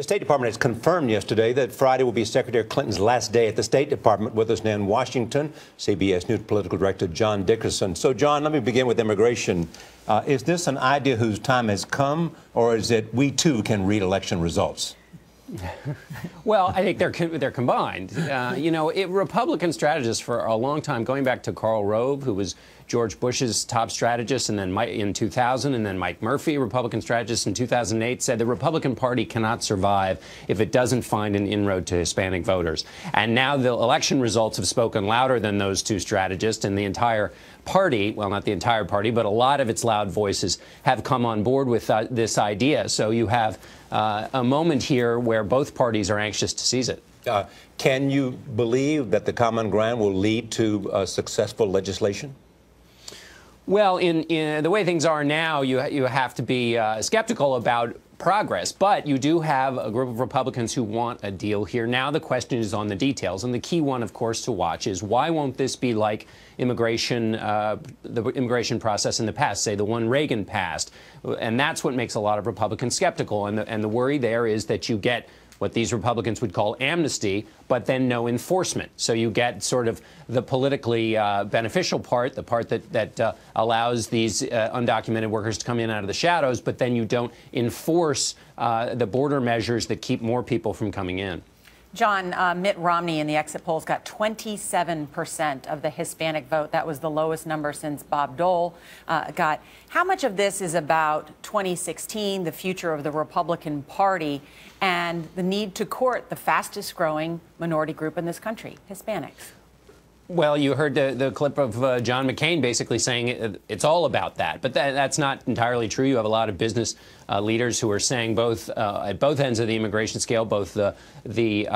The State Department has confirmed yesterday that Friday will be Secretary Clinton's last day at the State Department. With us now in Washington, CBS News Political Director John Dickerson. So, John, let me begin with immigration. Is this an idea whose time has come, or is it we, too, can read election results? Well, I think they're combined. Republican strategists for a long time, going back to Karl Rove, who was George Bush's top strategist, and then in 2000, and then Mike Murphy, Republican strategist in 2008, said the Republican Party cannot survive if it doesn't find an inroad to Hispanic voters. And now the election results have spoken louder than those two strategists, and the entire party, well, not the entire party, but a lot of its loud voices have come on board with this idea. So you have a moment here where both parties are anxious to seize it. Can you believe that the common ground will lead to successful legislation? Well, in the way things are now, you have to be skeptical about progress. But you do have a group of Republicans who want a deal here. Now the question is on the details. And the key one, of course, to watch is why won't this be like immigration, the immigration process in the past, say the one Reagan passed? And that's what makes a lot of Republicans skeptical. And the worry there is that you get what these Republicans would call amnesty, but then no enforcement. So you get sort of the politically beneficial part, the part that allows these undocumented workers to come in out of the shadows, but then you don't enforce the border measures that keep more people from coming in. John, Mitt Romney in the exit polls got 27% of the Hispanic vote. That was the lowest number since Bob Dole got. How much of this is about 2016, the future of the Republican Party, and the need to court the fastest growing minority group in this country, Hispanics? Well, you heard the clip of John McCain basically saying it's all about that. But that's not entirely true. You have a lot of business leaders who are saying both at both ends of the immigration scale, both the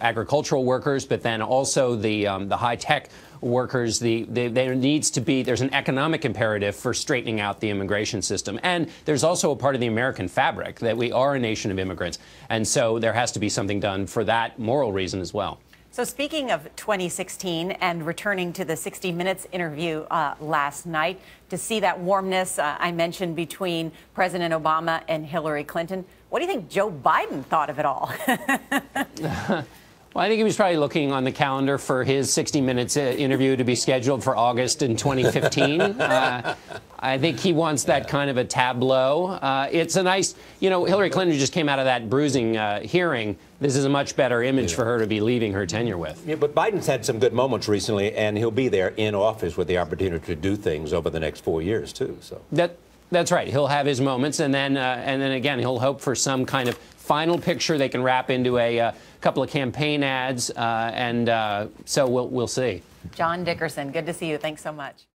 agricultural workers, but then also the high-tech workers. There needs to be, there's an economic imperative for straightening out the immigration system. And there's also a part of the American fabric that we are a nation of immigrants. And so there has to be something done for that moral reason as well. So speaking of 2016 and returning to the 60 Minutes interview last night, to see that warmness I mentioned between President Obama and Hillary Clinton, what do you think Joe Biden thought of it all? Well, I think he was probably looking on the calendar for his 60 Minutes interview to be scheduled for August in 2015. I think he wants that kind of a tableau. It's a nice, Hillary Clinton just came out of that bruising hearing. This is a much better image for her to be leaving her tenure with. Yeah, but Biden's had some good moments recently, and he'll be there in office with the opportunity to do things over the next 4 years, too. So that's right. He'll have his moments, and then again, he'll hope for some kind of final picture they can wrap into a couple of campaign ads, so we'll see. John Dickerson, good to see you. Thanks so much.